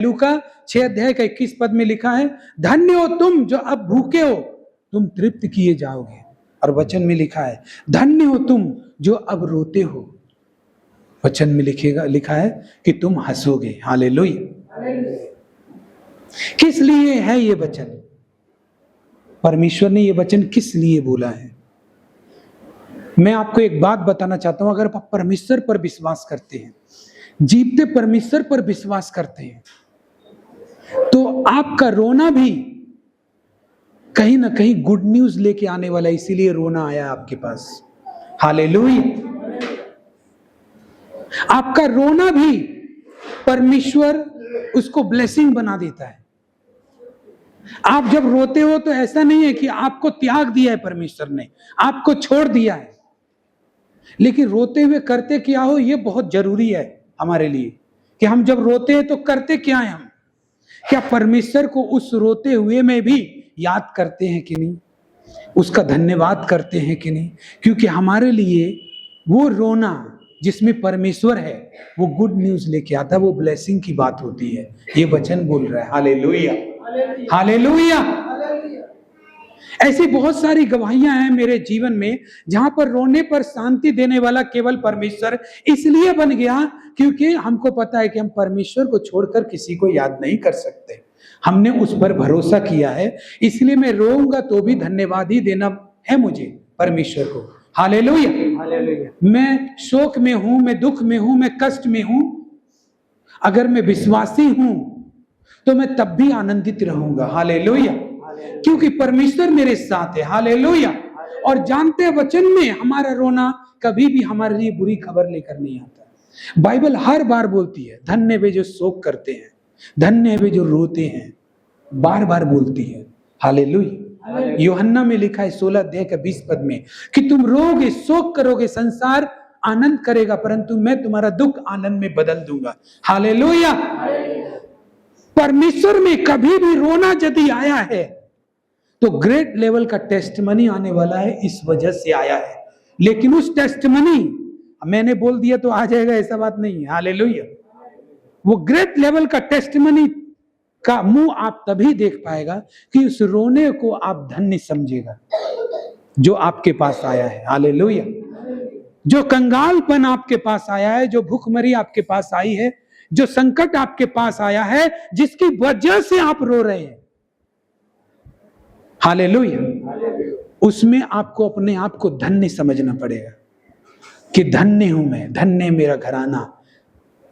लूका 6 अध्याय का 21 पद में लिखा है, धन्य हो तुम जो अब भूखे हो, तुम तृप्त किए जाओगे। और वचन में लिखा है, धन्य हो तुम जो अब रोते हो, वचन में लिखा है कि तुम हंसोगे। हालेलुया। किस लिए है ये वचन? परमेश्वर ने ये वचन किस लिए बोला है? मैं आपको एक बात बताना चाहता हूं, अगर आप परमेश्वर पर विश्वास करते हैं, जीवते परमेश्वर पर विश्वास करते हैं, तो आपका रोना भी कहीं ना कहीं गुड न्यूज लेके आने वाला है। इसीलिए रोना आया आपके पास। हालेलुया। आपका रोना भी परमेश्वर उसको ब्लेसिंग बना देता है। आप जब रोते हो तो ऐसा नहीं है कि आपको त्याग दिया है परमेश्वर ने, आपको छोड़ दिया है, लेकिन रोते हुए करते क्या हो, यह बहुत जरूरी है हमारे लिए कि हम जब रोते हैं तो करते क्या है। हम क्या परमेश्वर को उस रोते हुए में भी याद करते हैं कि नहीं, उसका धन्यवाद करते हैं कि नहीं? क्योंकि हमारे लिए वो रोना जिसमें परमेश्वर है वो गुड न्यूज लेके आता है, वो ब्लेसिंग की बात होती है। ये वचन बोल रहा है। Hallelujah, hallelujah. ऐसी बहुत सारी गवाहियां हैं मेरे जीवन में जहां पर रोने पर शांति देने वाला केवल परमेश्वर इसलिए बन गया क्योंकि हमको पता है कि हम परमेश्वर को छोड़कर किसी को याद नहीं कर सकते। हमने उस पर भरोसा किया है, इसलिए मैं रोऊंगा तो भी धन्यवाद ही देना है मुझे परमेश्वर को। Hallelujah, hallelujah. मैं शोक में हूं, मैं दुख में हूं, मैं कष्ट में हूं, अगर मैं विश्वासी हूं तो मैं तब भी आनंदित रहूंगा। हालेलुया, क्योंकि परमेश्वर मेरे साथ है। हालेलुया। और जानते हैं वचन में हमारा रोना कभी भी हमारे लिए बुरी खबर लेकर नहीं आता। बाइबल हर बार बोलती है, धन्य वे जो शोक करते हैं, धन्य वे जो रोते हैं, बार बार बोलती है। हालेलुया। यूहन्ना में लिखा है 16 अध्याय का 20 पद में कि तुम रोगे, शोक करोगे, संसार आनंद करेगा, परंतु मैं तुम्हारा दुख आनंद में बदल दूंगा। हालेलुया। परमेश्वर में कभी भी रोना यदि आया है तो ग्रेट लेवल का टेस्टमनी आने वाला है, इस वजह से आया है। लेकिन उस टेस्टमनी मैंने बोल दिया तो आ जाएगा, ऐसा बात नहीं है। हालेलुया। वो ग्रेट लेवल का टेस्टमनी का मुंह आप तभी देख पाएगा कि उस रोने को आप धन्य समझेगा जो आपके पास आया है। हालेलुया। जो कंगालपन आपके पास आया है, जो भूखमरी आपके पास आई है, जो संकट आपके पास आया है, जिसकी वजह से आप रो रहे हैं, हालेलुया, उसमें आपको अपने आप को धन्य समझना पड़ेगा कि धन्य हूं मैं, धन्य मेरा घराना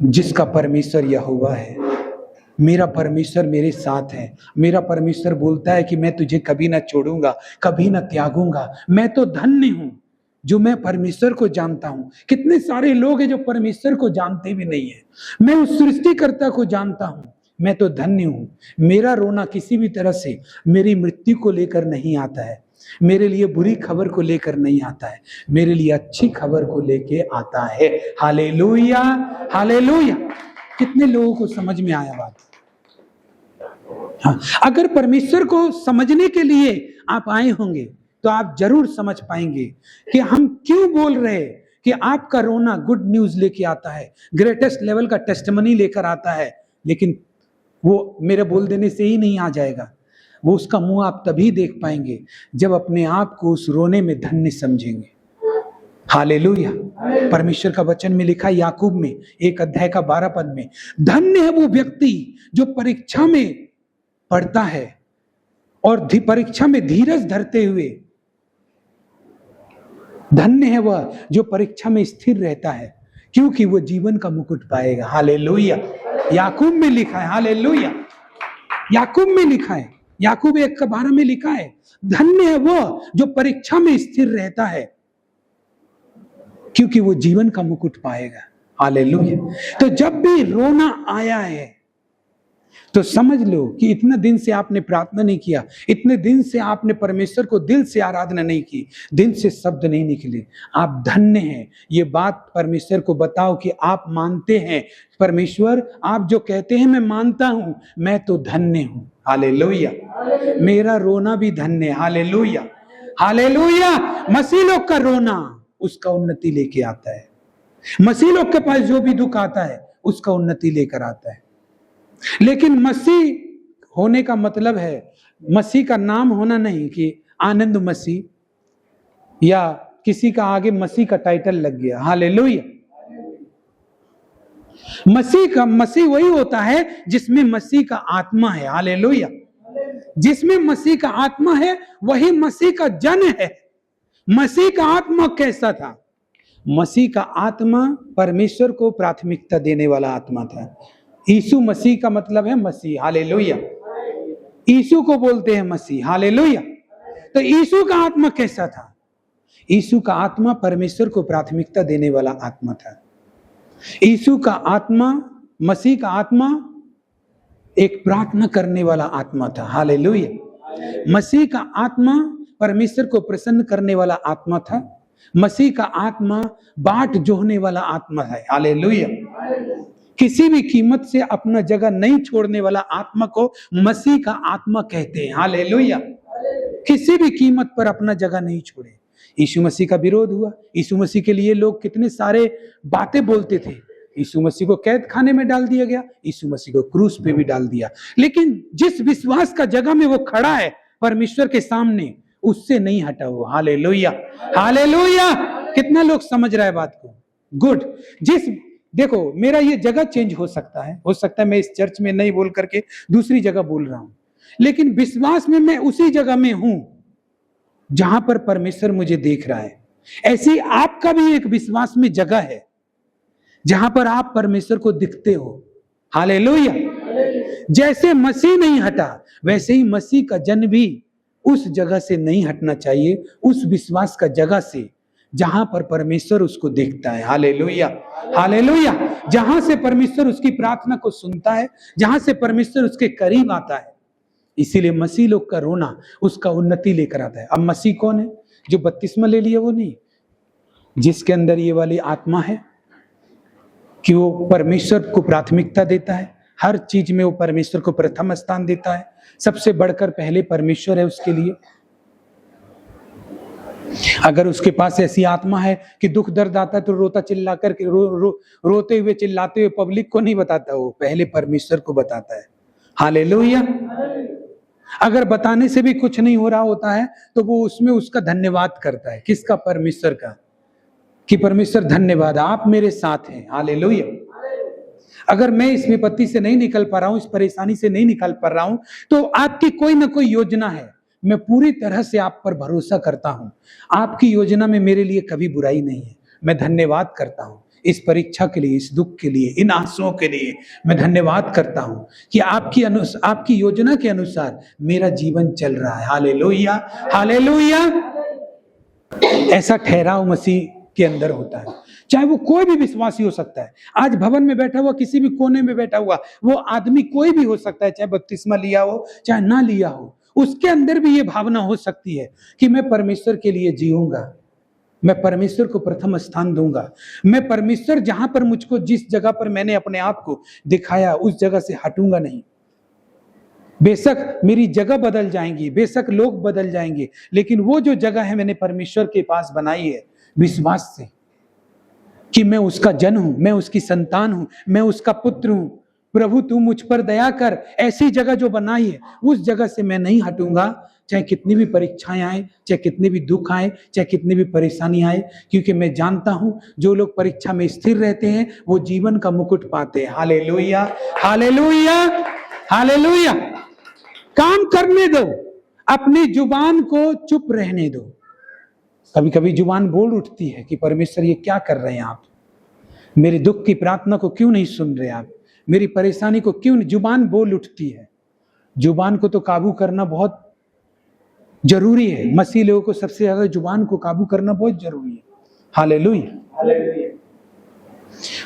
जिसका परमेश्वर यहोवा है। मेरा परमेश्वर मेरे साथ है। मेरा परमेश्वर बोलता है कि मैं तुझे कभी ना छोड़ूंगा, कभी ना त्यागूंगा। मैं तो धन्य हूं जो मैं परमेश्वर को जानता हूं। कितने सारे लोग हैं जो परमेश्वर को जानते भी नहीं है। मैं उस सृष्टिकर्ता को जानता हूं। मैं तो धन्य हूं। मेरा रोना किसी भी तरह से मेरी मृत्यु को लेकर नहीं आता है, मेरे लिए बुरी खबर को लेकर नहीं आता है, मेरे लिए अच्छी खबर को लेके आता है। Hallelujah, hallelujah. कितने लोगों को समझ में आया बात? हाँ, अगर परमेश्वर को समझने के लिए आप आए होंगे तो आप जरूर समझ पाएंगे कि हम क्यों बोल रहे हैं कि आपका रोना गुड न्यूज लेके आता है, ग्रेटेस्ट लेवल का टेस्टिमनी लेकर आता है। लेकिन वो मेरे बोल देने से ही नहीं आ जाएगा, वो उसका मुंह आप तभी देख पाएंगे जब अपने आप को उस रोने में धन्य समझेंगे। हालेलुया। परमेश्वर का वचन में लिखा याकूब में 1 अध्याय का 12 पद में, धन्य है वो व्यक्ति जो परीक्षा में पढ़ता है और परीक्षा में धीरज धरते हुए, धन्य है वह जो परीक्षा में स्थिर रहता है, क्योंकि वो जीवन का मुकुट पाएगा। हालेलुया। याकूब में लिखा है। हालेलुया। याकूब में लिखा है, याकूब 1 का 12 में लिखा है, धन्य है वह जो परीक्षा में स्थिर रहता है, क्योंकि वो जीवन का मुकुट पाएगा। हालेलुया। तो जब भी रोना आया है तो समझ लो कि इतना दिन से आपने प्रार्थना नहीं किया, इतने दिन से आपने परमेश्वर को दिल से आराधना नहीं की, दिन से शब्द नहीं निकले, आप धन्य हैं। ये बात परमेश्वर को बताओ कि आप मानते हैं, परमेश्वर आप जो कहते हैं मैं मानता हूं, मैं तो धन्य हूं। हालेलुया। मेरा रोना भी धन्य। Hallelujah, hallelujah. मसीह लोग का रोना उसका उन्नति लेके आता है। मसीह लोग के पास जो भी दुख आता है उसका उन्नति लेकर आता है। लेकिन मसीह होने का मतलब है, मसीह का नाम होना नहीं कि आनंद मसीह या किसी का आगे मसीह का टाइटल लग गया। हालेलुया। मसीह वही होता है जिसमें मसीह का आत्मा है। हालेलुया। जिसमें मसीह का आत्मा है वही मसीह का जन है। मसीह का आत्मा कैसा था? मसीह का आत्मा परमेश्वर को प्राथमिकता देने वाला आत्मा था। यीशु मसीह का मतलब है मसीह। हालेलुया। यीशु को बोलते हैं मसीह। हालेलुया। तो यीशु का आत्मा कैसा था? यीशु का आत्मा परमेश्वर को प्राथमिकता देने वाला आत्मा था। यीशु का आत्मा, मसीह का आत्मा एक प्रार्थना करने वाला आत्मा था। हालेलुया। मसीह का आत्मा परमेश्वर को प्रसन्न करने वाला आत्मा था। मसीह का आत्मा बाट जोहने वाला आत्मा है। हालेलुया। किसी भी कीमत से अपना जगह नहीं छोड़ने वाला आत्मा को मसीह का आत्मा कहते हैं। हालेलुया। किसी भी कीमत पर अपना जगह नहीं छोड़े। यीशु मसीह का विरोध हुआ। यीशु मसीह के लिए लोग कितने सारे बातें बोलते थे। यीशु मसीह को कैद खाने में डाल दिया गया, यीशु मसीह को क्रूस पे भी डाल दिया। लेकिन जिस विश्वास का जगह में वो खड़ा है परमेश्वर के सामने, उससे नहीं हटा वो। हालेलुया। हालेलुया। कितना लोग समझ रहा है बात को? गुड। देखो, मेरा ये जगह चेंज हो सकता है मैं इस चर्च में नहीं बोल करके दूसरी जगह बोल रहा हूं, लेकिन विश्वास में मैं उसी जगह में हूं जहां पर परमेश्वर मुझे देख रहा है। ऐसी आपका भी एक विश्वास में जगह है जहां पर आप परमेश्वर को दिखते हो। हालेलुया। जैसे मसीह नहीं हटा, वैसे ही मसीह का जन भी उस जगह से नहीं हटना चाहिए, उस विश्वास का जगह से जहां पर परमेश्वर उसको देखता है। हालेलुया। हालेलुया। जहां से परमेश्वर उसकी प्रार्थना को सुनता है, जहां से परमेश्वर उसके करीब आता है। इसीलिए मसीह लोग का रोना उसका उन्नति लेकर आता है। अब मसीह कौन है? जो बपतिस्मा ले लिया वो नहीं, जिसके अंदर ये वाली आत्मा है कि वो परमेश्वर को प्राथमिकता देता है, हर चीज में वो परमेश्वर को प्रथम स्थान देता है, सबसे बढ़कर पहले परमेश्वर है उसके लिए। अगर उसके पास ऐसी आत्मा है कि दुख दर्द आता है तो रोता चिल्ला करके रोते हुए चिल्लाते हुए पब्लिक को नहीं बताता, वो पहले परमेश्वर को बताता है। हालेलुया। अगर बताने से भी कुछ नहीं हो रहा होता है तो वो उसमें उसका धन्यवाद करता है। किसका? परमेश्वर का। कि परमेश्वर धन्यवाद, आप मेरे साथ हैं। हालेलुया। अगर मैं इस विपत्ति से नहीं निकल पा रहा हूं, इस परेशानी से नहीं निकल पा रहा हूं, तो आपकी कोई ना कोई योजना है। मैं पूरी तरह से आप पर भरोसा करता हूं। आपकी योजना में मेरे लिए कभी बुराई नहीं है। मैं धन्यवाद करता हूं इस परीक्षा के लिए, इस दुख के लिए, इन आंसुओं के लिए। मैं धन्यवाद करता हूं कि आपकी योजना के अनुसार मेरा जीवन चल रहा है। हालेलुया। हालेलुया। ऐसा ठहराव मसीह के अंदर होता है। चाहे वो कोई भी विश्वासी हो सकता है, आज भवन में बैठा हुआ, किसी भी कोने में बैठा हुआ वो आदमी कोई भी हो सकता है, चाहे बपतिस्मा लिया हो चाहे ना लिया हो, उसके अंदर भी ये भावना हो सकती है कि मैं परमेश्वर के लिए जीऊंगा, मैं परमेश्वर को प्रथम स्थान दूंगा, मैं परमेश्वर जहां पर मुझको, जिस जगह पर मैंने अपने आप को दिखाया उस जगह से हटूंगा नहीं। बेशक मेरी जगह बदल जाएंगी, बेशक लोग बदल जाएंगे, लेकिन वो जो जगह है मैंने परमेश्वर के पास बनाई है विश्वास से कि मैं उसका जन हूं, मैं उसकी संतान हूं, मैं उसका पुत्र हूं। प्रभु तू मुझ पर दया कर। ऐसी जगह जो बनाई है उस जगह से मैं नहीं हटूंगा, चाहे कितनी भी परीक्षाएं आए, चाहे कितने भी दुख आए, चाहे कितनी भी परेशानी आए, क्योंकि मैं जानता हूं जो लोग परीक्षा में स्थिर रहते हैं वो जीवन का मुकुट पाते हैं। हालेलुया। हालेलुया। हालेलुया। काम करने दो, अपनी जुबान को चुप रहने दो। कभी कभी जुबान बोल उठती है कि परमेश्वर ये क्या कर रहे हैं आप, मेरे दुख की प्रार्थना को क्यों नहीं सुन रहे आप, मेरी परेशानी को क्यों। जुबान बोल उठती है। जुबान को तो काबू करना बहुत जरूरी है। मसीह लोगों को सबसे ज्यादा जुबान को काबू करना बहुत जरूरी है। हालेलुया।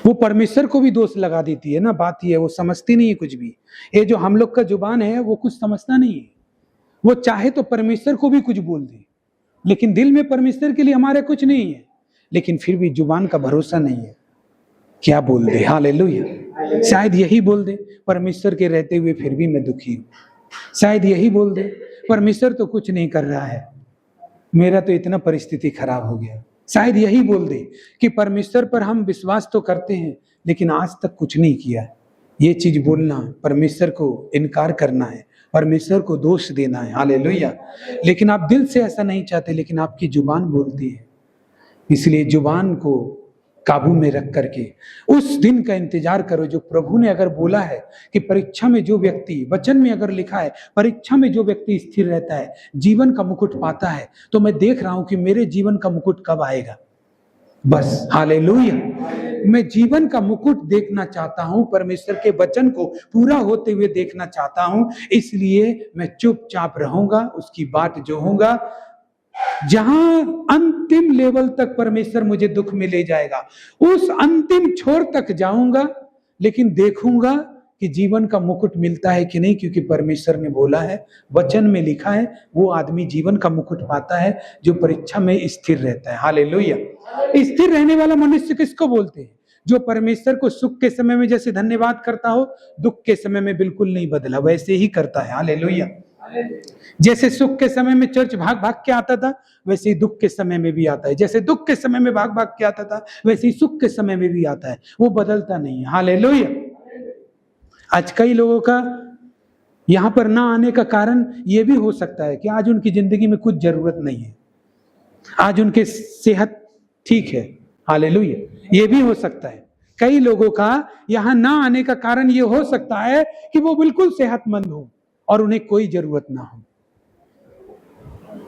वो परमेश्वर को भी दोष लगा देती है ना। बात ये है, वो समझती नहीं है कुछ भी। ये जो हम लोग का जुबान है वो कुछ समझता नहीं है। वो चाहे तो परमेश्वर को भी कुछ बोल दे, लेकिन दिल में परमेश्वर के लिए हमारे कुछ नहीं है, लेकिन फिर भी जुबान का भरोसा नहीं है, क्या बोल दे। हालेलुया। शायद यही बोल दे, परमेश्वर के रहते हुए फिर भी मैं दुखी हूं। शायद यही बोल दे, परमेश्वर तो कुछ नहीं कर रहा है, मेरा तो इतना परिस्थिति खराब हो गया। शायद यही बोल दे कि परमेश्वर पर हम विश्वास तो करते हैं लेकिन आज तक कुछ नहीं किया, ये चीज बोलना परमेश्वर को इनकार करना है, परमेश्वर को दोष देना है। हालेलुया। लेकिन आप दिल से ऐसा नहीं चाहते, लेकिन आपकी जुबान बोलती है। इसलिए जुबान को काबू में रख करके उस दिन का इंतजार करो जो प्रभु ने अगर बोला है कि परीक्षा में जो व्यक्ति, वचन में अगर लिखा है परीक्षा में जो व्यक्ति स्थिर रहता है जीवन का मुकुट पाता है, तो मैं देख रहा हूं कि मेरे जीवन का मुकुट कब आएगा। बस हालेलुया। मैं जीवन का मुकुट देखना चाहता हूं, परमेश्वर के वचन को पूरा होते हुए देखना चाहता हूं, इसलिए मैं चुपचाप रहूंगा, उसकी बात जो होगा, जहां अंतिम लेवल तक परमेश्वर मुझे दुख में ले जाएगा उस अंतिम छोर तक जाऊंगा, लेकिन देखूंगा कि जीवन का मुकुट मिलता है कि नहीं, क्योंकि परमेश्वर ने बोला है, वचन में लिखा है, वो आदमी जीवन का मुकुट पाता है जो परीक्षा में स्थिर रहता है। हालेलुया। स्थिर रहने वाला मनुष्य किसको बोलते हैं? जो परमेश्वर को सुख के समय में जैसे धन्यवाद करता हो, दुख के समय में बिल्कुल नहीं बदला, वैसे ही करता है। हालेलुया। जैसे सुख के समय में चर्च भाग भाग के आता था, वैसे ही दुख के समय में भी आता है। जैसे दुख के समय में भाग भाग के आता था, वैसे ही सुख के समय में भी आता है। वो बदलता नहीं है। हालेलुया। आज कई लोगों का यहां पर ना आने का कारण यह भी हो सकता है कि आज उनकी जिंदगी में कुछ जरूरत नहीं है, आज उनके सेहत ठीक है। हालेलुया। ये भी हो सकता है। कई लोगों का यहां ना आने का कारण ये हो सकता है कि वो बिल्कुल सेहतमंद हो और उन्हें कोई जरूरत ना हो,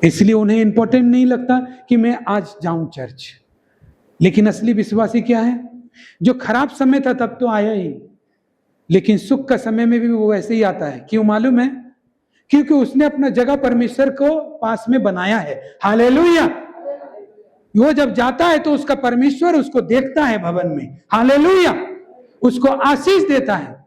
इसलिए उन्हें इंपॉर्टेंट नहीं लगता कि मैं आज जाऊं चर्च। लेकिन असली विश्वासी क्या है? जो खराब समय था तब तो आया ही, लेकिन सुख का समय में भी वो वैसे ही आता है। क्यों मालूम है? क्योंकि उसने अपना जगह परमेश्वर को पास में बनाया है। हालेलुया। वो जब जाता है तो उसका परमेश्वर उसको देखता है भवन में। हालेलुया। उसको आशीष देता है,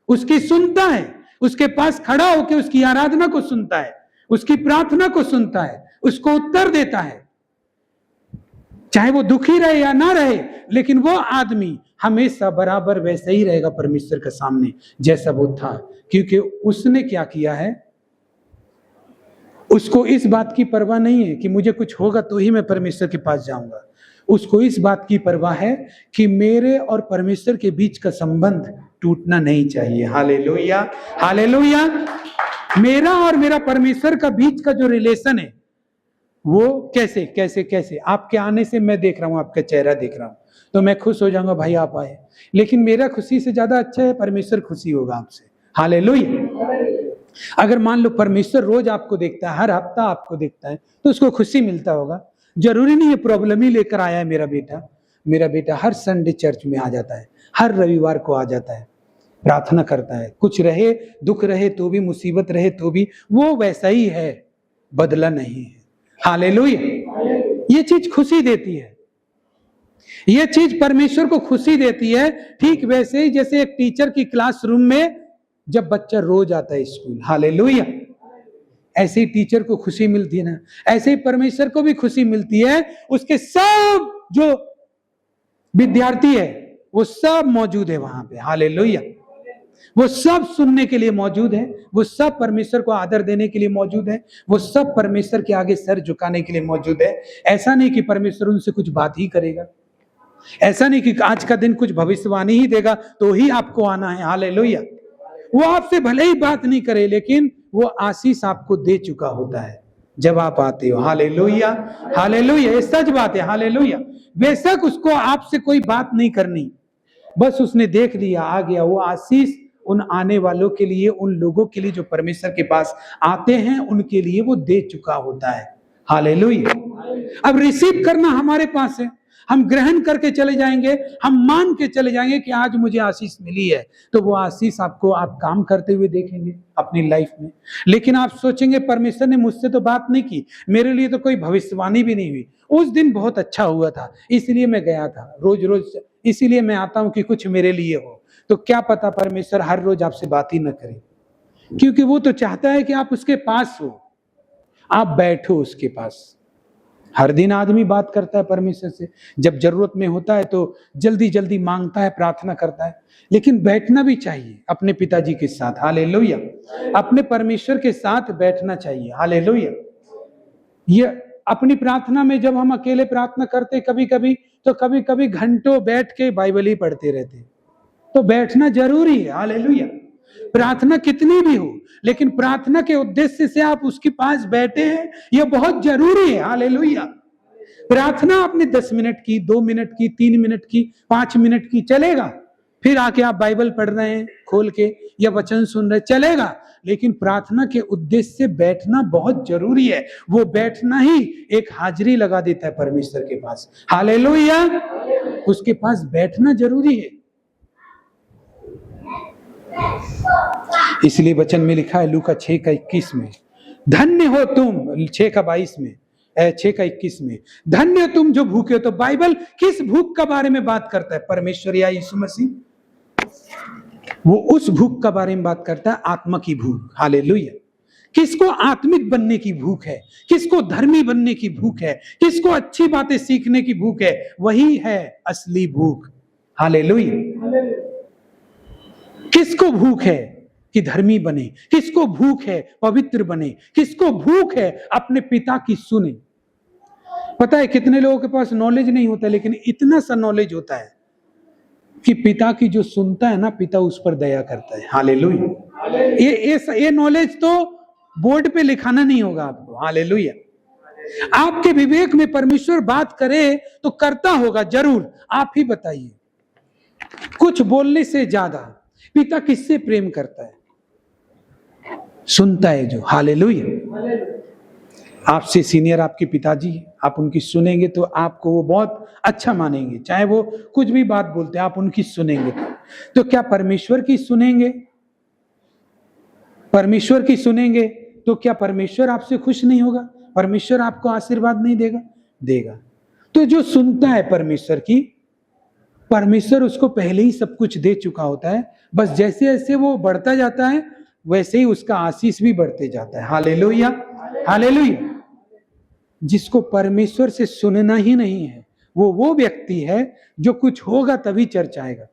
उसकी सुनता है, उसके पास खड़ा होकर उसकी आराधना को सुनता है, उसकी प्रार्थना को सुनता है, उसको उत्तर देता है। चाहे वो दुखी रहे या ना रहे, लेकिन वो आदमी हमेशा बराबर वैसे ही रहेगा परमेश्वर के सामने जैसा वो था, क्योंकि उसने क्या किया है, उसको इस बात की परवाह नहीं है कि मुझे कुछ होगा तो ही मैं परमेश्वर के पास जाऊंगा। उसको इस बात की परवाह है कि मेरे और परमेश्वर के बीच का संबंध टूटना नहीं चाहिए। हालेलुया। हालेलुया। मेरा और मेरा परमेश्वर का बीच का जो रिलेशन है वो कैसे कैसे कैसे, आपके आने से मैं देख रहा हूं, आपका चेहरा देख रहा हूं, तो मैं खुश हो जाऊंगा, भाई आप आए। लेकिन मेरा खुशी से ज्यादा अच्छा है परमेश्वर खुशी होगा आपसे। हालेलुया। अगर मान लो परमेश्वर रोज आपको देखता है, हर हफ्ता आपको देखता है, तो उसको खुशी मिलता होगा। जरूरी नहीं है प्रॉब्लम ही लेकर आया है मेरा बेटा। मेरा बेटा हर संडे चर्च में आ जाता है, हर रविवार को आ जाता है, प्रार्थना करता है, कुछ रहे दुख रहे तो भी, मुसीबत रहे तो भी वो वैसा ही है, बदला नहीं है। हालेलुया। ये चीज खुशी देती है, ये चीज परमेश्वर को खुशी देती है। ठीक वैसे ही जैसे एक टीचर की क्लासरूम में जब बच्चा रोज आता है स्कूल, हालेलुया, ऐसे ही टीचर को खुशी मिलती है ना, ऐसे ही परमेश्वर को भी खुशी मिलती है। उसके सब जो विद्यार्थी है वो सब मौजूद है वहां पे। हालेलुया। वो सब सुनने के लिए मौजूद है, वो सब परमेश्वर को आदर देने के लिए मौजूद है, वो सब परमेश्वर के आगे सर झुकाने के लिए मौजूद है। ऐसा नहीं कि परमेश्वर उनसे कुछ बात ही करेगा, ऐसा नहीं कि आज का दिन कुछ भविष्यवाणी ही देगा तो ही आपको आना है। हालेलुया। वो आपसे भले ही बात नहीं करे, लेकिन वो आशीष आपको दे चुका होता है जब आप आते हो। हालेलुया। हालेलुया। ये सच बात है। हालेलुया। बेशक उसको आपसे कोई बात नहीं करनी, बस उसने देख लिया, आ गया। वो आशीष उन आने वालों के लिए, उन लोगों के लिए जो परमेश्वर के पास आते हैं, उनके लिए वो दे चुका होता है। हालेलुया। अब रिसीव करना हमारे पास है। हम ग्रहण करके चले जाएंगे, हम मान के चले जाएंगे कि आज मुझे आशीष मिली है, तो वो आशीष आपको आप काम करते हुए देखेंगे अपनी लाइफ में। लेकिन आप सोचेंगे परमेश्वर ने मुझसे तो बात नहीं की, मेरे लिए तो कोई भविष्यवाणी भी नहीं हुई, उस दिन बहुत अच्छा हुआ था इसलिए मैं गया था, रोज रोज इसीलिए मैं आता हूं कि कुछ मेरे लिए हो। तो क्या पता परमेश्वर हर रोज आपसे बात ही न करे, क्योंकि वो तो चाहता है कि आप उसके पास हो, आप बैठो उसके पास। हर दिन आदमी बात करता है परमेश्वर से, जब जरूरत में होता है तो जल्दी जल्दी मांगता है, प्रार्थना करता है, लेकिन बैठना भी चाहिए अपने पिताजी के साथ। हालेलुया। अपने परमेश्वर के साथ बैठना चाहिए। हालेलुया। ये अपनी प्रार्थना में जब हम अकेले प्रार्थना करते कभी कभी, तो कभी कभी घंटों बैठ के बाइबल ही पढ़ते रहते, तो बैठना जरूरी है। हालेलुया। प्रार्थना कितनी भी हो, लेकिन प्रार्थना के उद्देश्य से आप उसके पास बैठे हैं, यह बहुत जरूरी है। हालेलुया। प्रार्थना आपने 10 मिनट की, 2 मिनट की, 3 मिनट की, 5 मिनट की, चलेगा। फिर आके आप बाइबल पढ़ रहे हैं खोल के या वचन सुन रहे, चलेगा। लेकिन प्रार्थना के उद्देश्य से बैठना बहुत जरूरी है। वो बैठना ही एक हाजिरी लगा देता है परमेश्वर के पास। हालेलुया। उसके पास बैठना जरूरी है। इसलिए वचन में लिखा है लूका 6:21 में, धन्य हो तुम, 6:22 में, 6:21 में, धन्य तुम जो भूखे हो। तो बाइबल किस भूख का बारे में बात करता है? परमेश्वर या यीशु मसीह, वो उस भूख का बारे में बात करता है, आत्मा की भूख। हालेलुया। किसको आत्मिक बनने की भूख है, किसको धर्मी बनने की भूख है, किसको अच्छी बातें सीखने की भूख है, वही है असली भूख। हालेलुया। किसको भूख है कि धर्मी बने, किसको भूख है पवित्र बने, किसको भूख है अपने पिता की सुने। पता है कितने लोगों के पास नॉलेज नहीं होता, लेकिन इतना सा नॉलेज होता है कि पिता की जो सुनता है ना, पिता उस पर दया करता है। हालेलुया। ये नॉलेज तो बोर्ड पे लिखाना नहीं होगा आपको। हालेलुया। आपके विवेक में परमेश्वर बात करे तो करता होगा जरूर। आप ही बताइए, कुछ बोलने से ज्यादा पिता किससे प्रेम करता है? सुनता है जो। हालेलुया। आपसे सीनियर आपके पिताजी, आप उनकी सुनेंगे तो आपको वो बहुत अच्छा मानेंगे, चाहे वो कुछ भी बात बोलते हैं, आप उनकी सुनेंगे। तो क्या परमेश्वर की सुनेंगे? परमेश्वर की सुनेंगे तो क्या परमेश्वर आपसे खुश नहीं होगा? परमेश्वर आपको आशीर्वाद नहीं देगा? देगा। तो जो सुनता है परमेश्वर की, परमेश्वर उसको पहले ही सब कुछ दे चुका होता है। बस जैसे जैसे वो बढ़ता जाता है वैसे ही उसका आशीष भी बढ़ते जाता है। हालेलुया। हालेलुया। जिसको परमेश्वर से सुनना ही नहीं है, वो व्यक्ति है जो कुछ होगा तभी चर्च आएगा।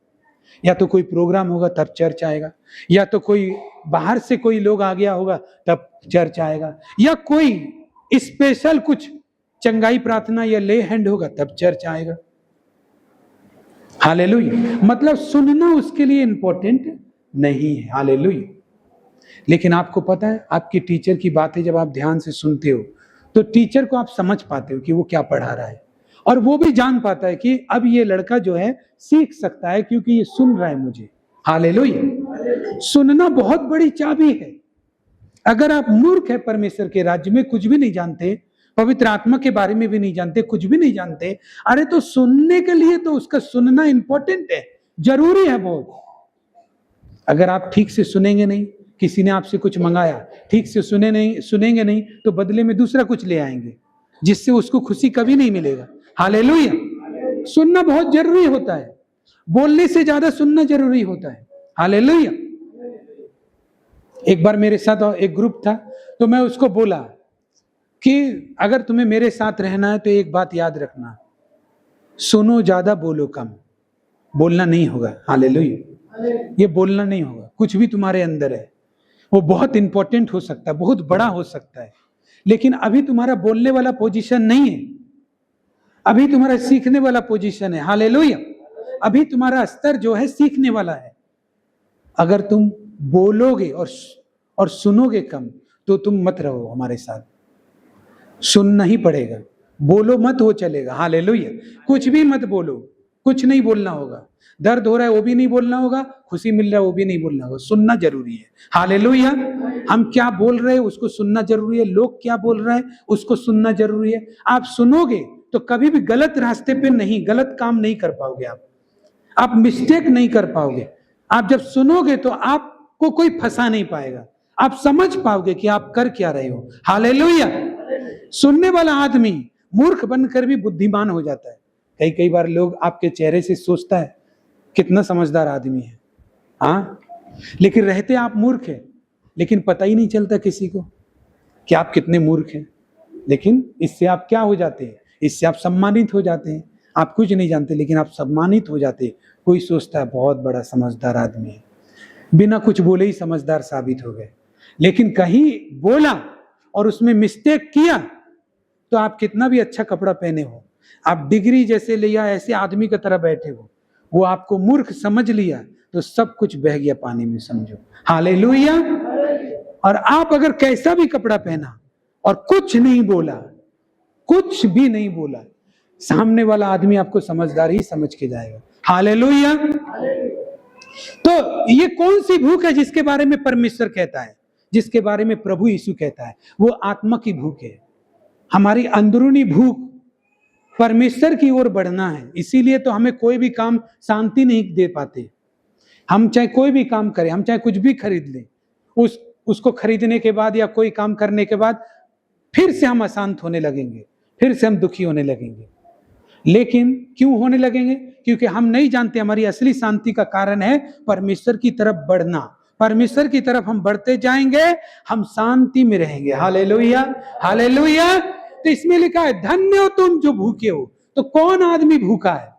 या तो कोई प्रोग्राम होगा तब चर्च आएगा, या तो कोई बाहर से कोई लोग आ गया होगा तब चर्च आएगा, या कोई स्पेशल कुछ चंगाई प्रार्थना या ले हैंड होगा तब चर्च आएगा। हालेलुया। मतलब सुनना उसके लिए इंपॉर्टेंट नहीं है। हालेलुया। लेकिन आपको पता है, आपकी टीचर की बातें जब आप ध्यान से सुनते हो तो टीचर को आप समझ पाते हो कि वो क्या पढ़ा रहा है, और वो भी जान पाता है कि अब ये लड़का जो है सीख सकता है क्योंकि ये सुन रहा है मुझे। हालेलुया। सुनना बहुत बड़ी चाबी है। अगर आप मूर्ख है, परमेश्वर के राज्य में कुछ भी नहीं जानते, पवित्र आत्मा के बारे में भी नहीं जानते, कुछ भी नहीं जानते, अरे तो सुनने के लिए तो उसका सुनना इंपॉर्टेंट है, जरूरी है बहुत। अगर आप ठीक से सुनेंगे नहीं, किसी ने आपसे कुछ मंगाया, ठीक से सुनेंगे नहीं तो बदले में दूसरा कुछ ले आएंगे, जिससे उसको खुशी कभी नहीं मिलेगा। हालेलुया। सुनना बहुत जरूरी होता है, बोलने से ज्यादा सुनना जरूरी होता है। हालेलुया। एक बार मेरे साथ एक ग्रुप था, तो मैं उसको बोला कि अगर तुम्हें मेरे साथ रहना है तो एक बात याद रखना, सुनो ज्यादा बोलो कम। बोलना नहीं होगा। हालेलुया। ये बोलना नहीं होगा। कुछ भी तुम्हारे अंदर है वो बहुत इंपॉर्टेंट हो सकता है, बहुत बड़ा हो सकता है, लेकिन अभी तुम्हारा बोलने वाला पोजीशन नहीं है, अभी तुम्हारा सीखने वाला पोजीशन है। हालेलुया। अभी तुम्हारा स्तर जो है सीखने वाला है। अगर तुम बोलोगे और सुनोगे कम तो तुम मत रहो हमारे साथ। सुनना ही पड़ेगा, बोलो मत, हो चलेगा। हालेलुया। कुछ भी मत बोलो, कुछ नहीं बोलना होगा। दर्द हो रहा है वो भी नहीं बोलना होगा, खुशी मिल रहा है वो भी नहीं बोलना होगा। सुनना जरूरी है। हालेलुया। हम क्या बोल रहे हैं उसको सुनना जरूरी है, लोग क्या बोल रहे हैं उसको सुनना जरूरी है। आप सुनोगे तो कभी भी गलत रास्ते पे नहीं, गलत काम नहीं कर पाओगे, आप मिस्टेक नहीं कर पाओगे। आप जब सुनोगे तो आपको कोई फंसा नहीं पाएगा, आप समझ पाओगे कि आप कर क्या रहे हो। हालेलुया। सुनने वाला आदमी मूर्ख बनकर भी बुद्धिमान हो जाता है। कई बार लोग आपके चेहरे से सोचता है कितना समझदार आदमी है, हाँ, लेकिन रहते आप मूर्ख है, लेकिन पता ही नहीं चलता किसी को कि आप कितने मूर्ख हैं। लेकिन इससे आप क्या हो जाते हैं? इससे आप सम्मानित हो जाते हैं। आप कुछ नहीं जानते लेकिन आप सम्मानित हो जाते हैं। कोई सोचता है बहुत बड़ा समझदार आदमी है, बिना कुछ बोले ही समझदार साबित हो गए। लेकिन कहीं बोला और उसमें मिस्टेक किया तो आप कितना भी अच्छा कपड़ा पहने हो, आप डिग्री जैसे लिया ऐसे आदमी की तरह बैठे हो, वो आपको मूर्ख समझ लिया तो सब कुछ बह गया पानी में, समझो। हालेलुया। और आप अगर कैसा भी कपड़ा पहना और कुछ नहीं बोला, कुछ भी नहीं बोला, सामने वाला आदमी आपको समझदार ही समझ के जाएगा। हालेलुया। तो ये कौन सी भूख है जिसके बारे में परमेश्वर कहता है, जिसके बारे में प्रभु यीशु कहता है? वो आत्मा की भूख है। हमारी अंदरूनी भूख परमेश्वर की ओर बढ़ना है। इसीलिए तो हमें कोई भी काम शांति नहीं दे पाते। हम चाहे कोई भी काम करें, हम चाहे कुछ भी खरीद लें, उसको खरीदने के बाद या कोई काम करने के बाद फिर से हम अशांत होने लगेंगे, फिर से हम दुखी होने लगेंगे। लेकिन क्यों होने लगेंगे? क्योंकि हम नहीं जानते हमारी असली शांति का कारण है परमेश्वर की तरफ बढ़ना। परमेश्वर की तरफ हम बढ़ते जाएंगे, हम शांति में रहेंगे। Hallelujah, hallelujah. तो इसमें लिखा है, धन्य हो तुम जो भूखे हो। तो कौन आदमी भूखा है?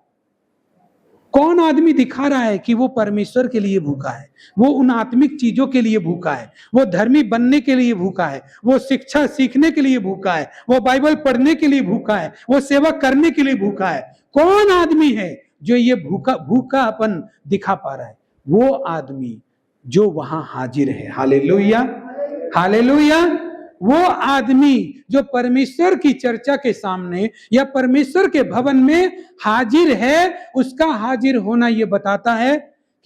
कौन आदमी दिखा रहा है कि वो परमेश्वर के लिए भूखा है, वो उन आत्मिक चीजों के लिए भूखा है, वो धर्मी बनने के लिए भूखा है, वो शिक्षा सीखने के लिए भूखा है, वो बाइबल पढ़ने के लिए भूखा है, वो सेवा करने के लिए भूखा है? कौन आदमी है जो ये भूखापन दिखा पा रहा है? वो आदमी जो वहां हाजिर है। Hallelujah, hallelujah. वो आदमी जो परमेश्वर की चर्चा के सामने या परमेश्वर के भवन में हाजिर है, उसका हाजिर होना यह बताता है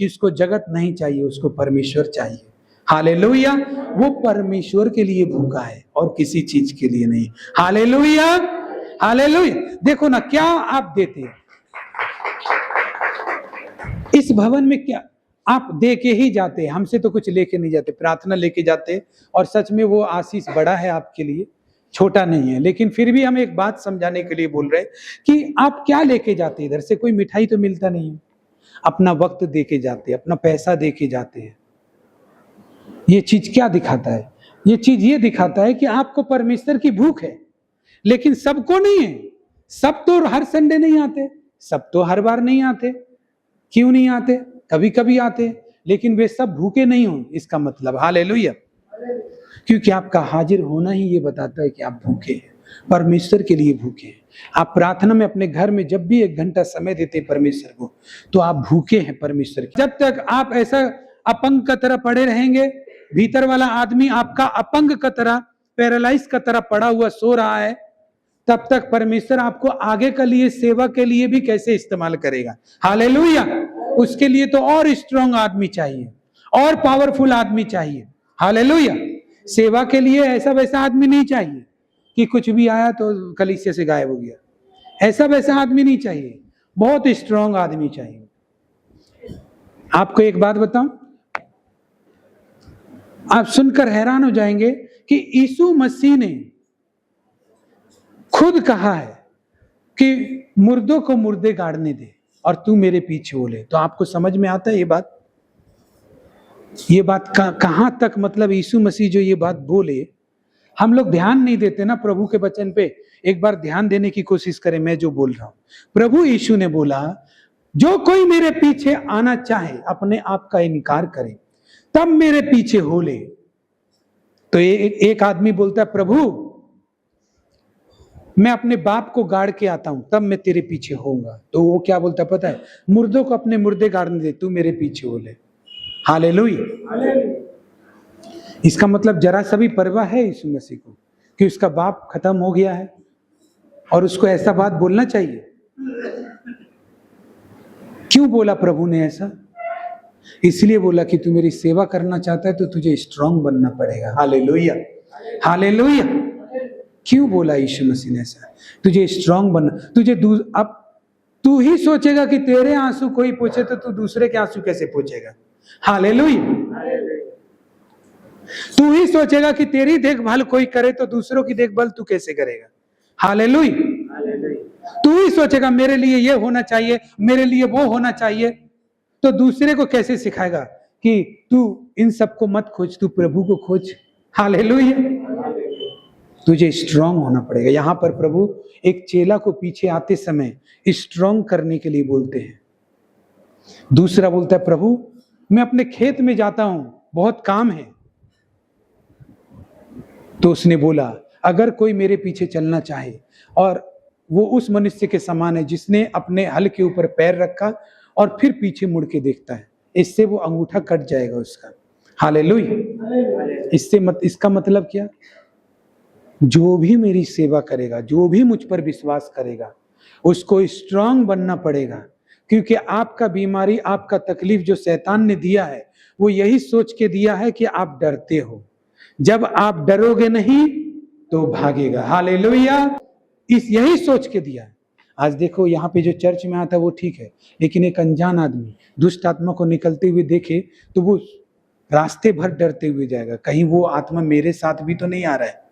कि उसको जगत नहीं चाहिए, उसको परमेश्वर चाहिए। हालेलुया। वो परमेश्वर के लिए भूखा है और किसी चीज के लिए नहीं। Hallelujah, hallelujah. देखो ना, क्या आप देते हैं इस भवन में? क्या आप दे के ही जाते हैं? हमसे तो कुछ लेके नहीं जाते, प्रार्थना लेके जाते। और सच में वो आशीष बड़ा है आपके लिए, छोटा नहीं है। लेकिन फिर भी हम एक बात समझाने के लिए बोल रहे हैं कि आप क्या लेके जाते हैं इधर से? कोई मिठाई तो मिलता नहीं है। अपना वक्त दे के जाते हैं, अपना पैसा दे के जाते हैं। ये चीज क्या दिखाता है? ये चीज ये दिखाता है कि आपको परमेश्वर की भूख है। लेकिन सबको नहीं है। सब तो हर संडे नहीं आते, सब तो हर बार नहीं आते। क्यों नहीं आते? कभी कभी आते, लेकिन वे सब भूखे नहीं हो, इसका मतलब। हालेलुया। क्योंकि आपका हाजिर होना ही ये बताता है कि आप भूखे हैं, परमेश्वर के लिए भूखे हैं। आप प्रार्थना में अपने घर में जब भी 1 घंटा समय देते हैं परमेश्वर को, तो आप भूखे हैं परमेश्वर की। जब तक आप ऐसा अपंग का तरह पड़े रहेंगे, भीतर वाला आदमी आपका अपंग का तरह, पैरालाइज का तरह पड़ा हुआ सो रहा है, तब तक परमेश्वर आपको आगे के लिए, सेवा के लिए भी कैसे इस्तेमाल करेगा। हालेलुया। उसके लिए तो और स्ट्रांग आदमी चाहिए, और पावरफुल आदमी चाहिए। हालेलुया। सेवा के लिए ऐसा वैसा आदमी नहीं चाहिए कि कुछ भी आया तो कलीसिया से गायब हो गया। ऐसा वैसा आदमी नहीं चाहिए, बहुत स्ट्रांग आदमी चाहिए। आपको एक बात बताऊं, आप सुनकर हैरान हो जाएंगे कि यीशु मसीह ने खुद कहा है कि मुर्दों को मुर्दे गाड़ने दे और तू मेरे पीछे हो ले। तो आपको समझ में आता है ये बात? ये बात कहां तक, मतलब यीशु मसीह जो ये बात बोले, हम लोग ध्यान नहीं देते ना प्रभु के वचन पे। एक बार ध्यान देने की कोशिश करें मैं जो बोल रहा हूं। प्रभु यीशु ने बोला, जो कोई मेरे पीछे आना चाहे अपने आप का इनकार करे तब मेरे पीछे हो ले। तो एक आदमी बोलता है, प्रभु मैं अपने बाप को गाड़ के आता हूं तब मैं तेरे पीछे होऊंगा। तो वो क्या बोलता पता है? मुर्दों को अपने मुर्दे गाड़ने दे, तू मेरे पीछे हो ले। हालेलुया। इसका मतलब जरा सा भी परवाह है यीशु मसीह को कि उसका बाप खत्म हो गया है और उसको ऐसा बात बोलना चाहिए? क्यों बोला प्रभु ने ऐसा? इसलिए बोला कि तू मेरी सेवा करना चाहता है तो तुझे स्ट्रांग बनना पड़ेगा। Hallelujah, hallelujah. क्यों बोला यीशु मसीह ने ऐसा? तुझे स्ट्रांग बनना। तुझे अब तू ही सोचेगा कि तेरे आंसू कोई पोंछे तो तू दूसरे के आंसू कैसे पोंछेगा? हालेलुया। तू ही सोचेगा कि तेरी देखभाल कोई करे तो दूसरों की देखभाल तू कैसे करेगा? हालेलुया। तू ही सोचेगा मेरे लिए ये होना चाहिए, मेरे लिए वो होना चाहिए, तो दूसरे को कैसे सिखाएगा कि तू इन सबको मत खोज, तू प्रभु को खोज। हालेलुया। तुझे स्ट्रांग होना पड़ेगा। यहां पर प्रभु एक चेला को पीछे आते समय स्ट्रांग करने के लिए बोलते हैं। दूसरा बोलता है, प्रभु मैं अपने खेत में जाता हूं, बहुत काम है। तो उसने बोला, अगर कोई मेरे पीछे चलना चाहे, और वो उस मनुष्य के समान है जिसने अपने हल के ऊपर पैर रखा और फिर पीछे मुड़ के देखता है। इससे वो अंगूठा कट जाएगा उसका। हालेलुया। इसका मतलब क्या? जो भी मेरी सेवा करेगा, जो भी मुझ पर विश्वास करेगा, उसको स्ट्रांग बनना पड़ेगा। क्योंकि आपका बीमारी, आपका तकलीफ जो शैतान ने दिया है, वो यही सोच के दिया है कि आप डरते हो। जब आप डरोगे नहीं तो भागेगा। हालेलुया। यही सोच के दिया है। आज देखो यहाँ पे जो चर्च में आता है वो ठीक है, लेकिन एक अनजान आदमी दुष्ट आत्मा को निकलते हुए देखे तो वो रास्ते भर डरते हुए जाएगा, कहीं वो आत्मा मेरे साथ भी तो नहीं आ रहा है।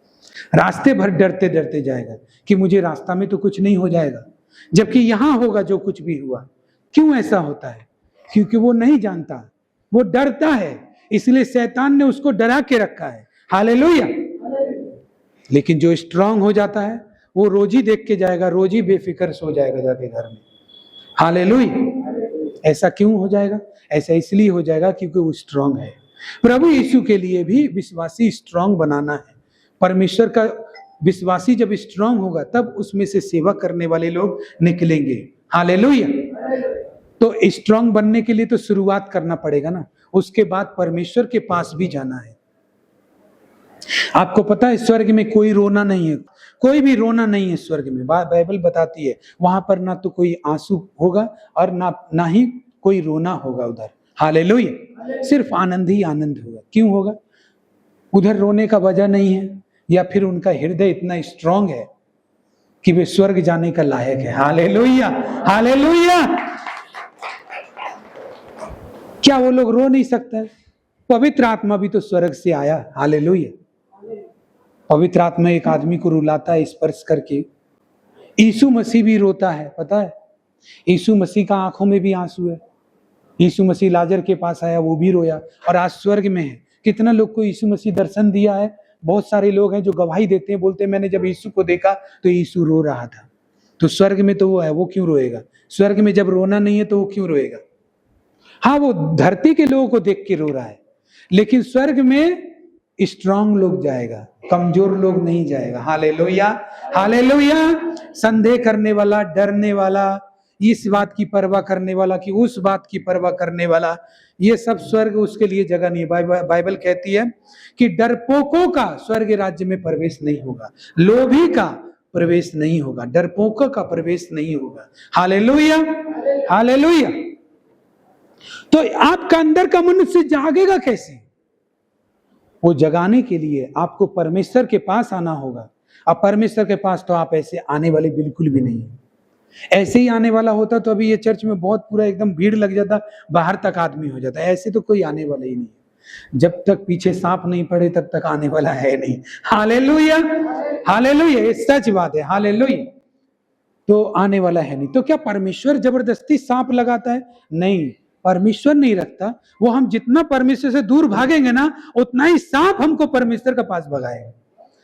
रास्ते भर डरते डरते जाएगा कि मुझे रास्ता में तो कुछ नहीं हो जाएगा, जबकि यहां होगा जो कुछ भी हुआ। क्यों ऐसा होता है? क्योंकि वो नहीं जानता, वो डरता है, इसलिए शैतान ने उसको डरा के रखा है। हालेलुया। लेकिन जो स्ट्रांग हो जाता है वो रोज ही देख के जाएगा, रोज ही बेफिक्र सो जाएगा जाके घर में। हालेलुया। ऐसा क्यों हो जाएगा? ऐसा इसलिए हो जाएगा क्योंकि वो स्ट्रांग है। प्रभु यीशु के लिए भी विश्वासी स्ट्रांग बनाना है। परमेश्वर का विश्वासी जब स्ट्रांग होगा तब उसमें से सेवा करने वाले लोग निकलेंगे। हालेलुया। तो स्ट्रांग बनने के लिए तो शुरुआत करना पड़ेगा ना, उसके बाद परमेश्वर के पास भी जाना है। आपको पता है स्वर्ग में कोई रोना नहीं है, कोई भी रोना नहीं है स्वर्ग में। बाइबल बताती है वहां पर ना तो कोई आंसू होगा और ना ही कोई रोना होगा उधर। हालेलुया। सिर्फ आनंद ही आनंद होगा। क्यों होगा? उधर रोने का वजह नहीं है, या फिर उनका हृदय इतना स्ट्रांग है कि वे स्वर्ग जाने का लायक है। हालेलुया। हालेलुया। क्या वो लोग रो नहीं सकते? पवित्र आत्मा भी तो स्वर्ग से आया। हालेलुया। पवित्र आत्मा एक आदमी को रुलाता है स्पर्श करके। यीशु मसीह भी रोता है, पता है? यीशु मसीह का आंखों में भी आंसू है। यीशु मसीह लाजर के पास आया, वो भी रोया, और आज स्वर्ग में है। कितना लोग को यीशु मसीह दर्शन दिया है? बहुत सारे लोग हैं जो गवाही देते हैं, बोलते हैं मैंने जब यीशु को देखा तो यीशु रो रहा था। तो स्वर्ग में तो वो है, वो क्यों रोएगा? स्वर्ग में जब रोना नहीं है तो वो क्यों रोएगा? हाँ, वो धरती के लोगों को देख के रो रहा है, लेकिन स्वर्ग में स्ट्रांग लोग जाएगा, कमजोर लोग नहीं जाएगा। हालेलुया। हालेलुया। संदेह करने वाला, डरने वाला, इस बात की परवाह करने वाला कि उस बात की परवाह करने वाला, ये सब स्वर्ग उसके लिए जगह नहीं है। बाइबल कहती है कि डरपोकों का स्वर्ग राज्य में प्रवेश नहीं होगा, लोभी का प्रवेश नहीं होगा, डरपोकों का प्रवेश नहीं होगा। हालेलुया। हालेलुया। तो आपका अंदर का मनुष्य जागेगा कैसे? वो जगाने के लिए आपको परमेश्वर के पास आना होगा। अब परमेश्वर के पास तो आप ऐसे आने वाले बिल्कुल भी नहीं है। ऐसे ही आने वाला होता तो अभी ये चर्च में बहुत पूरा एकदम भीड़ लग जाता, बाहर तक आदमी हो जाता। ऐसे तो कोई आने वाला ही नहीं। जब तक पीछे सांप नहीं पड़े तब तक आने वाला है नहीं। हालेलुया। हालेलुया। ये सच बात है। हालेलुया। तो आने वाला है नहीं। तो क्या परमेश्वर जबरदस्ती सांप लगाता है? नहीं, परमेश्वर नहीं रखता। वो हम जितना परमेश्वर से दूर भागेंगे ना, उतना ही सांप हमको परमेश्वर के पास भगाएगा।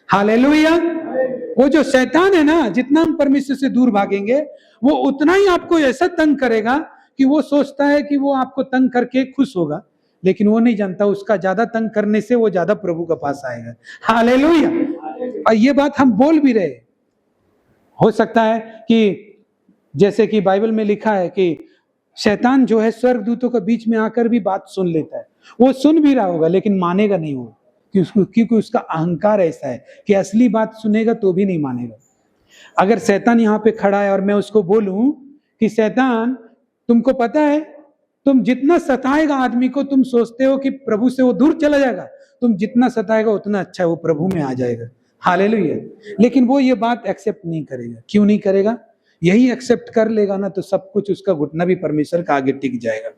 हालेलुया। वो जो शैतान है ना, जितना हम परमेश्वर से दूर भागेंगे वो उतना ही आपको ऐसा तंग करेगा कि वो सोचता है कि वो आपको तंग करके खुश होगा, लेकिन वो नहीं जानता उसका ज्यादा तंग करने से वो ज्यादा प्रभु के पास आएगा। हालेलुया। और ये बात हम बोल भी रहे। हो सकता है कि जैसे कि बाइबल में लिखा है कि शैतान जो है स्वर्गदूतों के बीच में आकर भी बात सुन लेता है। वो सुन भी रहा होगा लेकिन मानेगा नहीं वो, क्योंकि उसका अहंकार ऐसा है कि असली बात सुनेगा तो भी नहीं मानेगा। अगर शैतान यहाँ पे खड़ा है और मैं उसको बोलूं कि शैतान, तुमको पता है तुम जितना सताएगा आदमी को, तुम सोचते हो कि प्रभु से वो दूर चला जाएगा, तुम जितना सताएगा उतना अच्छा है, वो प्रभु में आ जाएगा। हालेलुया। लेकिन वो ये बात एक्सेप्ट नहीं करेगा। क्यों नहीं करेगा? यही एक्सेप्ट कर लेगा ना तो सब कुछ उसका घुटना भी परमेश्वर का आगे टिक जाएगा।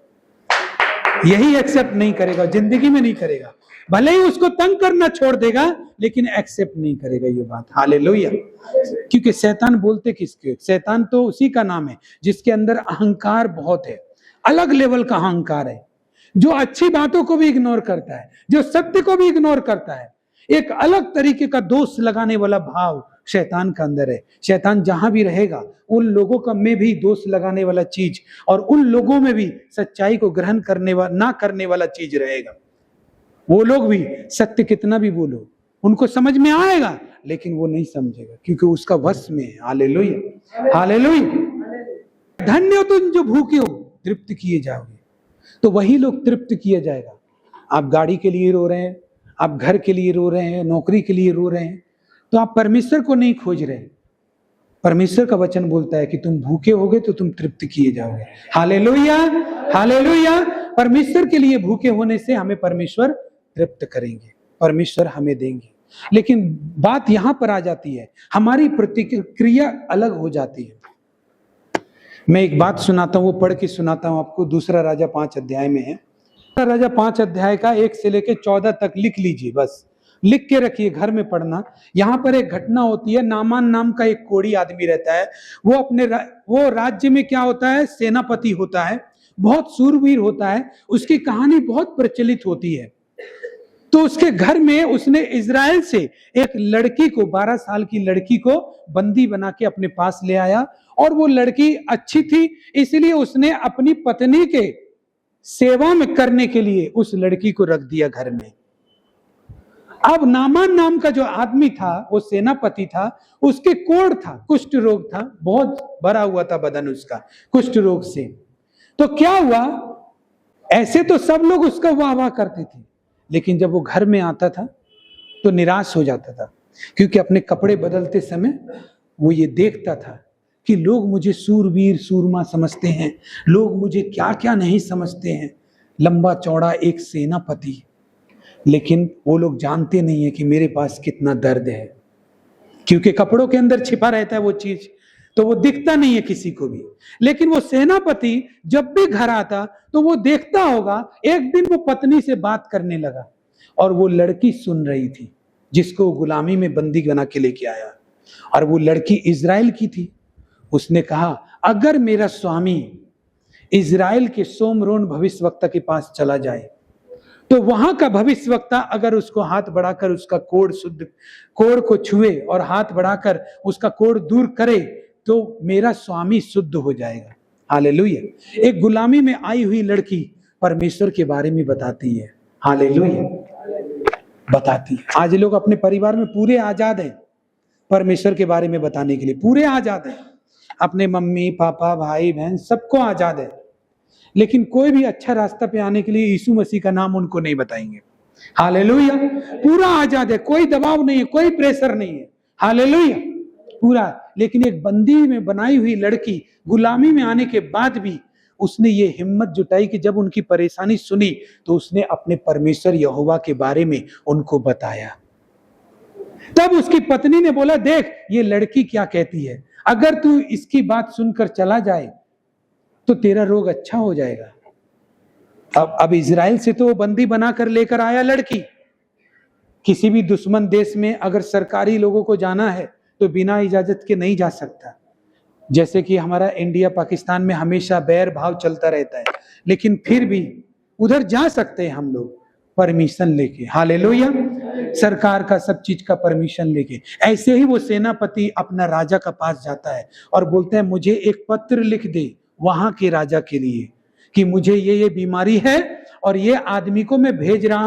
यही एक्सेप्ट नहीं करेगा, जिंदगी में नहीं करेगा। भले ही उसको तंग करना छोड़ देगा लेकिन एक्सेप्ट नहीं करेगा ये बात। हालेलुया। क्योंकि शैतान बोलते किसके? शैतान तो उसी का नाम है जिसके अंदर अहंकार बहुत है, अलग लेवल का अहंकार है, जो अच्छी बातों को भी इग्नोर करता है, जो सत्य को भी इग्नोर करता है। एक अलग तरीके का दोष लगाने वाला भाव शैतान का अंदर है। शैतान जहां भी रहेगा उन लोगों का में भी दोष लगाने वाला चीज, और उन लोगों में भी सच्चाई को ग्रहण करने वाला ना करने वाला चीज रहेगा। वो लोग भी सत्य कितना भी बोलो उनको समझ में आएगा, लेकिन वो नहीं समझेगा क्योंकि उसका वश में है। हालेलुया। हालेलुया। धन्य हो तुम जो भूखे हो, तृप्त किए जाओगे। तो वही लोग तृप्त किया जाएगा। आप गाड़ी के लिए रो रहे हैं, आप घर के लिए रो रहे हैं, नौकरी के लिए रो रहे हैं, तो आप परमेश्वर को नहीं खोज रहे। परमेश्वर का वचन बोलता है कि तुम भूखे होगे तो तुम तृप्त किए जाओगे। Hallelujah, hallelujah. परमेश्वर के लिए भूखे होने से हमें परमेश्वर तृप्त करेंगे, परमेश्वर हमें देंगे। लेकिन बात यहां पर आ जाती है, हमारी प्रतिक्रिया अलग हो जाती है। मैं एक बात सुनाता हूं, वो पढ़ के सुनाता हूं आपको। दूसरा राजा 5 अध्याय में है। दूसरा राजा 5 अध्याय का 1 से लेके 14 तक लिख लीजिए, बस लिख के रखिए, घर में पढ़ना। यहां पर एक घटना होती है। नामान नाम का एक कोढ़ी आदमी रहता है। वो राज्य में क्या होता है, सेनापति होता है, बहुत सूरवीर होता है। उसकी कहानी बहुत प्रचलित होती है। तो उसके घर में उसने इजराइल से एक लड़की को, 12 साल की लड़की को बंदी बना के अपने पास ले आया। और वो लड़की अच्छी थी, इसलिए उसने अपनी पत्नी के सेवा में करने के लिए उस लड़की को रख दिया घर में। अब नामान नाम का जो आदमी था, वो सेनापति था, उसके कोढ़ था, कुष्ठ रोग था, बहुत भरा हुआ था बदन उसका कुष्ठ रोग से। तो क्या हुआ, ऐसे तो सब लोग उसका वाह वाह करते थे, लेकिन जब वो घर में आता था तो निराश हो जाता था, क्योंकि अपने कपड़े बदलते समय वो ये देखता था कि लोग मुझे सूरवीर सूरमा समझते हैं, लोग मुझे क्या क्या नहीं समझते हैं, लंबा चौड़ा एक सेनापति, लेकिन वो लोग जानते नहीं है कि मेरे पास कितना दर्द है, क्योंकि कपड़ों के अंदर छिपा रहता है वो चीज, तो वो दिखता नहीं है किसी को भी। लेकिन वो सेनापति जब भी घर आता तो वो देखता होगा, एक दिन वो पत्नी से बात करने लगा और वो लड़की सुन रही थी जिसको गुलामी में बंदी बना के लेके आया, और वो लड़की इजराइल की थी। उसने कहा, अगर मेरा स्वामी इजराइल के सोमरोन भविष्यवक्ता के पास चला जाए तो वहां का भविष्यवक्ता अगर उसको हाथ बढ़ाकर उसका कोढ़ को छुए और हाथ बढ़ाकर उसका कोढ़ दूर करे तो मेरा स्वामी शुद्ध हो जाएगा। हालेलुया। एक गुलामी में आई हुई लड़की परमेश्वर के बारे में बताती है। हालेलुया, बताती है। आज लोग अपने परिवार में पूरे आजाद हैं परमेश्वर के बारे में बताने के लिए, पूरे आजाद हैं। अपने मम्मी पापा भाई बहन सबको आजाद है, लेकिन कोई भी अच्छा रास्ता पे आने के लिए यीशु मसीह का नाम उनको नहीं बताएंगे। हालेलुया, पूरा आजाद है, कोई दबाव नहीं है, कोई प्रेशर नहीं है। हालेलुया, पूरा। लेकिन एक बंदी में बनाई हुई लड़की गुलामी में आने के बाद भी उसने ये हिम्मत जुटाई कि जब उनकी परेशानी सुनी तो उसने अपने परमेश्वर यहोवा के बारे में उनको बताया। तब उसकी पत्नी ने बोला, देख ये लड़की क्या कहती है, अगर तू इसकी बात सुनकर चला जाए तो तेरा रोग अच्छा हो जाएगा। अब इजराइल से तो वो बंदी बनाकर लेकर आया लड़की। किसी भी दुश्मन देश में अगर सरकारी लोगों को जाना है तो बिना इजाजत के नहीं जा सकता। जैसे कि हमारा इंडिया पाकिस्तान में हमेशा बैर भाव चलता रहता है, लेकिन फिर भी उधर जा सकते हैं हम लोग परमिशन लेके। हालेलुया, सरकार का सब चीज का परमिशन लेके। ऐसे ही वो सेनापति अपना राजा का पास जाता है और बोलते हैं, मुझे एक पत्र लिख दे वहां के राजा के लिए कि मुझे ये बीमारी है और ये आदमी को मैं भेज रहा हूं।